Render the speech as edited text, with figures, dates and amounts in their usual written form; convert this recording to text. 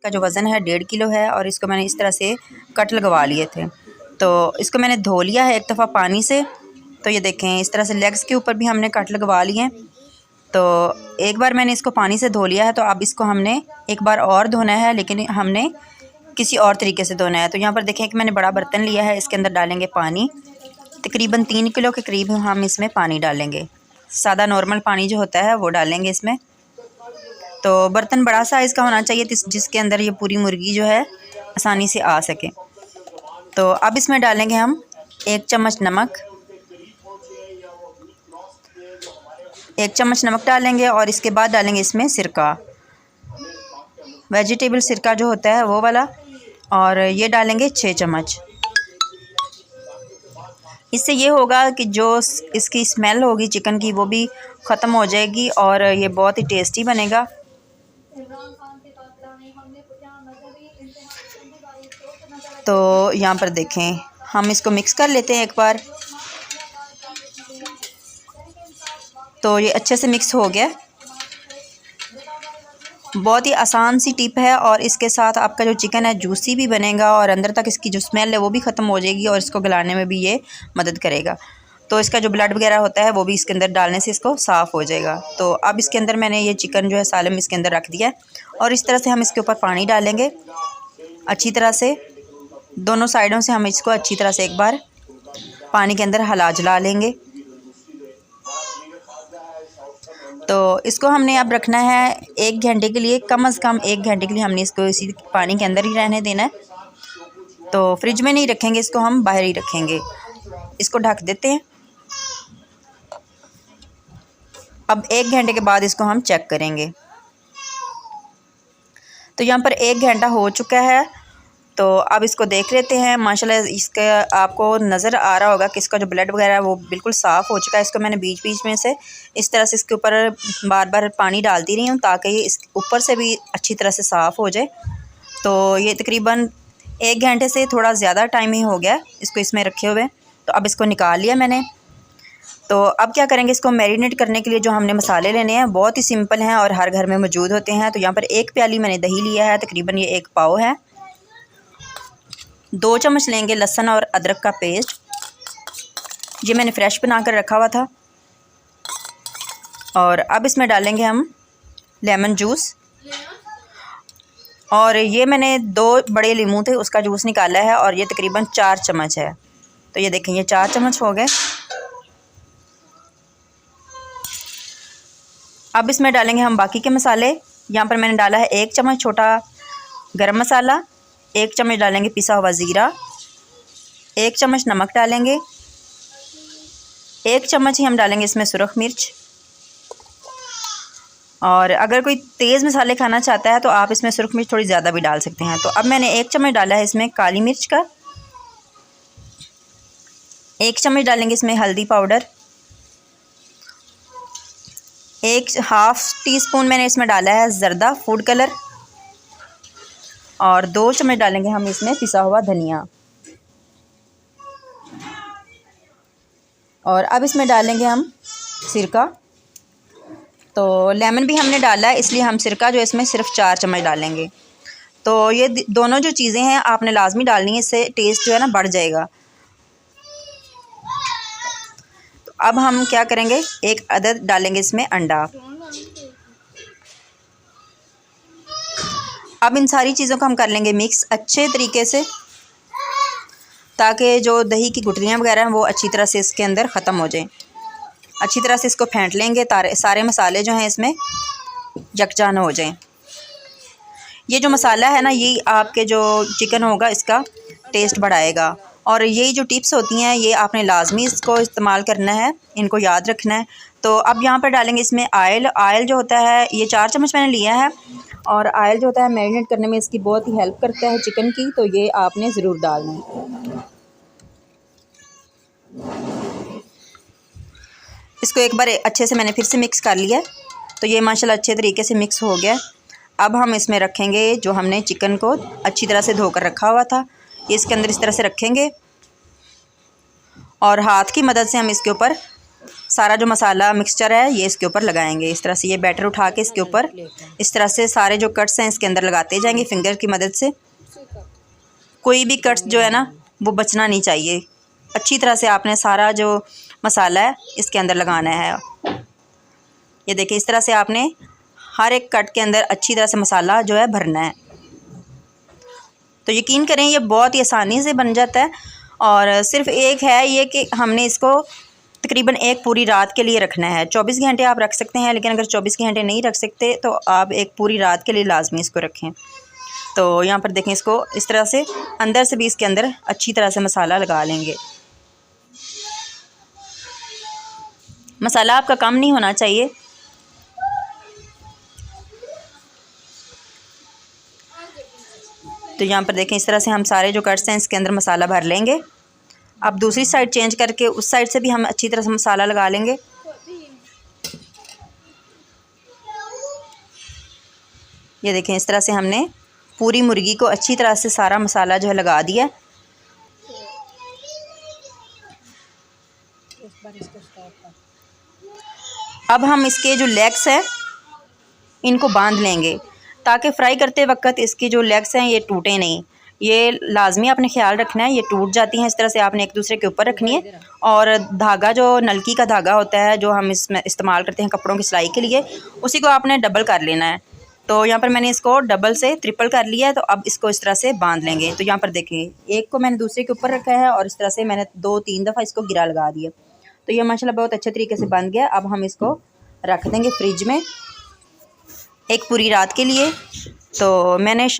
का जो वज़न है 1.5 किलो है और इसको मैंने इस तरह से कट लगवा लिए थे। तो इसको मैंने धो लिया है एक दफ़ा पानी से। तो ये देखें इस तरह से लेग्स के ऊपर भी हमने कट लगवा लिए। तो एक बार मैंने इसको पानी से धो लिया है, तो अब इसको हमने एक बार और धोना है, लेकिन हमने किसी और तरीके से धोना है। तो यहाँ पर देखें कि मैंने बड़ा बर्तन लिया है, इसके अंदर डालेंगे पानी। तकरीबन 3 किलो के करीब हम इसमें पानी डालेंगे। सादा नॉर्मल पानी जो होता है वो डालेंगे इसमें। तो बर्तन बड़ा साइज़ का होना चाहिए जिसके अंदर ये पूरी मुर्गी जो है आसानी से आ सके। तो अब इसमें डालेंगे हम 1 चम्मच नमक। 1 चम्मच नमक डालेंगे और इसके बाद डालेंगे इसमें सिरका, वेजिटेबल सिरका जो होता है वो वाला, और ये डालेंगे 6 चम्मच। इससे ये होगा कि जो इसकी स्मेल होगी चिकन की वो भी ख़त्म हो जाएगी और ये बहुत ही टेस्टी बनेगा। तो यहाँ पर देखें हम इसको मिक्स कर लेते हैं एक बार। तो ये अच्छे से मिक्स हो गया। बहुत ही आसान सी टिप है और इसके साथ आपका जो चिकन है जूसी भी बनेगा और अंदर तक इसकी जो स्मेल है वो भी ख़त्म हो जाएगी और इसको गलाने में भी ये मदद करेगा। तो इसका जो ब्लड वगैरह होता है वो भी इसके अंदर डालने से इसको साफ़ हो जाएगा। तो अब इसके अंदर मैंने ये चिकन जो है सालम इसके अंदर रख दिया है और इस तरह से हम इसके ऊपर पानी डालेंगे अच्छी तरह से। दोनों साइडों से हम इसको अच्छी तरह से एक बार पानी के अंदर हिला जुला लेंगे। तो इसको हमने अब रखना है 1 घंटे के लिए, कम से कम 1 घंटे के लिए हमने इसको इसी पानी के अंदर ही रहने देना है। तो फ्रिज में नहीं रखेंगे इसको, हम बाहर ही रखेंगे। इसको ढक देते हैं। अब 1 घंटे के बाद इसको हम चेक करेंगे। तो यहाँ पर 1 घंटा हो चुका है। तो अब इसको देख लेते हैं। माशाल्लाह इसका आपको नज़र आ रहा होगा कि इसका जो ब्लड वगैरह है वो बिल्कुल साफ़ हो चुका है। इसको मैंने बीच बीच में से इस तरह से इसके ऊपर बार बार पानी डालती रही हूँ ताकि ये इस ऊपर से भी अच्छी तरह से साफ़ हो जाए। तो ये तकरीबन 1 घंटे से थोड़ा ज़्यादा टाइम ही हो गया इसको इसमें रखे हुए। तो अब इसको निकाल लिया मैंने। तो अब क्या करेंगे, इसको मैरिनेट करने के लिए जो हमने मसाले लेने हैं बहुत ही सिंपल हैं और हर घर में मौजूद होते हैं। तो यहाँ पर 1 प्याली मैंने दही लिया है, तकरीबन ये 1 पाव है। 2 चम्मच लेंगे लहसुन और अदरक का पेस्ट, ये मैंने फ्रेश बना कर रखा हुआ था। और अब इसमें डालेंगे हम लेमन जूस, और ये मैंने 2 बड़े लीमू थे उसका जूस निकाला है और ये तकरीबन 4 चम्मच है। तो ये देखें ये 4 चम्मच हो गए। अब इसमें डालेंगे हम बाकी के मसाले। यहाँ पर मैंने डाला है 1 चम्मच छोटा गरम मसाला, 1 चम्मच डालेंगे पिसा हुआ ज़ीरा, 1 चम्मच नमक डालेंगे, 1 चम्मच ही हम डालेंगे इसमें सुरख मिर्च। और अगर कोई तेज़ मसाले खाना चाहता है तो आप इसमें सुरख मिर्च थोड़ी ज़्यादा भी डाल सकते हैं। तो अब मैंने 1 चम्मच डाला है इसमें काली मिर्च का, 1 चम्मच डालेंगे इसमें हल्दी पाउडर, 1/2 टीस्पून मैंने इसमें डाला है ज़र्दा फूड कलर, और 2 चम्मच डालेंगे हम इसमें पिसा हुआ धनिया। और अब इसमें डालेंगे हम सिरका। तो लेमन भी हमने डाला है इसलिए हम सिरका जो इसमें सिर्फ 4 चम्मच डालेंगे। तो ये दोनों जो चीज़ें हैं आपने लाजमी डालनी है, इससे टेस्ट जो है ना बढ़ जाएगा। तो अब हम क्या करेंगे, 1 अदद डालेंगे इसमें अंडा। अब इन सारी चीज़ों को हम कर लेंगे मिक्स अच्छे तरीके से, ताकि जो दही की गुठलियाँ वगैरह हैं वो अच्छी तरह से इसके अंदर ख़त्म हो जाएं। अच्छी तरह से इसको फेंट लेंगे, सारे मसाले जो हैं इसमें यकजान हो जाएं। ये जो मसाला है ना ये आपके जो चिकन होगा इसका टेस्ट बढ़ाएगा। और यही जो टिप्स होती हैं ये आपने लाजमी इसको इस्तेमाल करना है, इनको याद रखना है। तो अब यहाँ पर डालेंगे इसमें आयल जो होता है ये 4 चम्मच मैंने लिया है। और आयल जो होता है मैरिनेट करने में इसकी बहुत ही हेल्प करता है चिकन की, तो ये आपने ज़रूर डालना है। इसको एक बार अच्छे से मैंने फिर से मिक्स कर लिया। तो ये माशाल्लाह अच्छे तरीके से मिक्स हो गया। अब हम इसमें रखेंगे जो हमने चिकन को अच्छी तरह से धोकर रखा हुआ था, ये इसके अंदर इस तरह से रखेंगे और हाथ की मदद से हम इसके ऊपर सारा जो मसाला मिक्सचर है ये इसके ऊपर लगाएंगे। इस तरह से ये बैटर उठा के इसके ऊपर इस तरह से सारे जो कट्स हैं इसके अंदर लगाते जाएंगे फिंगर की मदद से। कोई भी कट्स जो है ना वो बचना नहीं चाहिए। अच्छी तरह से आपने सारा जो मसाला है इसके अंदर लगाना है। ये देखिए इस तरह से आपने हर एक कट के अंदर अच्छी तरह से मसाला जो है भरना है। तो यकीन करें ये बहुत ही आसानी से बन जाता है। और सिर्फ एक है ये कि हमने इसको तकरीबन एक पूरी रात के लिए रखना है। 24 घंटे आप रख सकते हैं, लेकिन अगर 24 घंटे नहीं रख सकते तो आप एक पूरी रात के लिए लाजमी इसको रखें। तो यहाँ पर देखें इसको इस तरह से अंदर से भी इसके अंदर अच्छी तरह से मसाला लगा लेंगे। मसाला आपका कम नहीं होना चाहिए। तो यहाँ पर देखें इस तरह से हम सारे जो कट्स हैं इसके अंदर मसाला भर लेंगे। अब दूसरी साइड चेंज करके उस साइड से भी हम अच्छी तरह से मसाला लगा लेंगे। ये देखें इस तरह से हमने पूरी मुर्गी को अच्छी तरह से सारा मसाला जो है लगा दिया। अब हम इसके जो लेग्स हैं इनको बांध लेंगे ताकि फ्राई करते वक्त इसकी जो लेग्स हैं ये टूटे नहीं। ये लाजमी आपने ख्याल रखना है, ये टूट जाती हैं। इस तरह से आपने एक दूसरे के ऊपर रखनी है। और धागा जो नलकी का धागा होता है जो हम इसमें इस्तेमाल करते हैं कपड़ों की सिलाई के लिए, उसी को आपने डबल कर लेना है। तो यहाँ पर मैंने इसको डबल से ट्रिपल कर लिया है। तो अब इसको इस तरह से बांध लेंगे। तो यहाँ पर देखिए एक को मैंने दूसरे के ऊपर रखा है और इस तरह से मैंने 2-3 दफ़ा इसको गिरा लगा दिया। तो ये माशाल्लाह बहुत अच्छे तरीके से बन गया। अब हम इसको रख देंगे फ्रिज में एक पूरी रात के लिए। तो मैंने